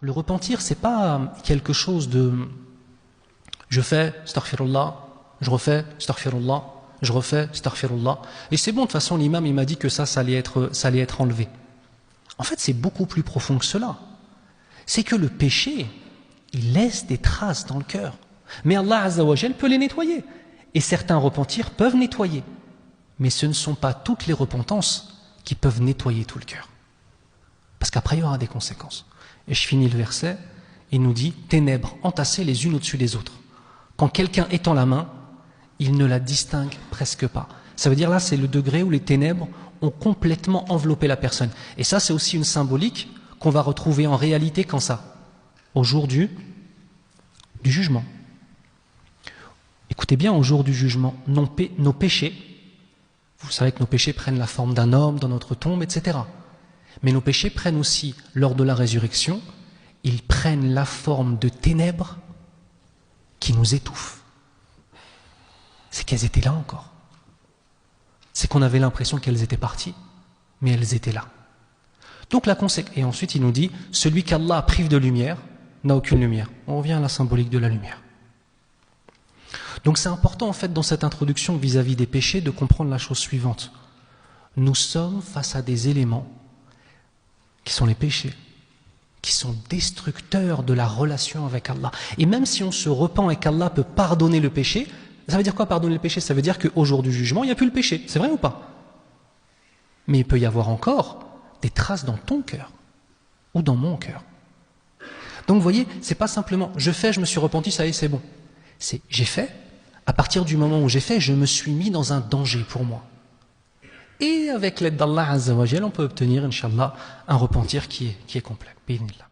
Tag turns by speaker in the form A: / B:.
A: Le repentir, c'est pas quelque chose de je fais astaghfirullah, je refais astaghfirullah, je refais astaghfirullah. Et c'est bon, de toute façon, l'imam il m'a dit que ça allait être enlevé. En fait, c'est beaucoup plus profond que cela. C'est que le péché, il laisse des traces dans le cœur. Mais Allah Azza wa Jal peut les nettoyer. Et certains repentirs peuvent nettoyer. Mais ce ne sont pas toutes les repentances qui peuvent nettoyer tout le cœur. Parce qu'après, il y aura des conséquences. Et je finis le verset, il nous dit « Ténèbres entassées les unes au-dessus des autres. Quand quelqu'un étend la main, il ne la distingue presque pas. » Ça veut dire là, c'est le degré où les ténèbres ont complètement enveloppé la personne. Et ça, c'est aussi une symbolique qu'on va retrouver en réalité quand ça ? Au jour du jugement. Écoutez bien, au jour du jugement, nos péchés, vous savez que nos péchés prennent la forme d'un homme dans notre tombe, etc. Mais nos péchés prennent aussi, lors de la résurrection, ils prennent la forme de ténèbres qui nous étouffent. C'est qu'elles étaient là encore. C'est qu'on avait l'impression qu'elles étaient parties, mais elles étaient là. Donc et ensuite il nous dit, celui qu'Allah prive de lumière n'a aucune lumière. On revient à la symbolique de la lumière. Donc c'est important en fait dans cette introduction vis-à-vis des péchés de comprendre la chose suivante. Nous sommes face à des éléments qui sont les péchés, qui sont destructeurs de la relation avec Allah. Et même si on se repent et qu'Allah peut pardonner le péché, ça veut dire quoi pardonner le péché? Ça veut dire qu'au jour du jugement, il n'y a plus le péché. C'est vrai ou pas? Mais il peut y avoir encore des traces dans ton cœur ou dans mon cœur. Donc vous voyez, c'est pas simplement je fais, je me suis repenti, ça y est, c'est bon. C'est j'ai fait, à partir du moment où j'ai fait, je me suis mis dans un danger pour moi. Et avec l'aide d'Allah Azza wa Jal, on peut obtenir, Inch'Allah, un repentir qui est complet. Bismillah.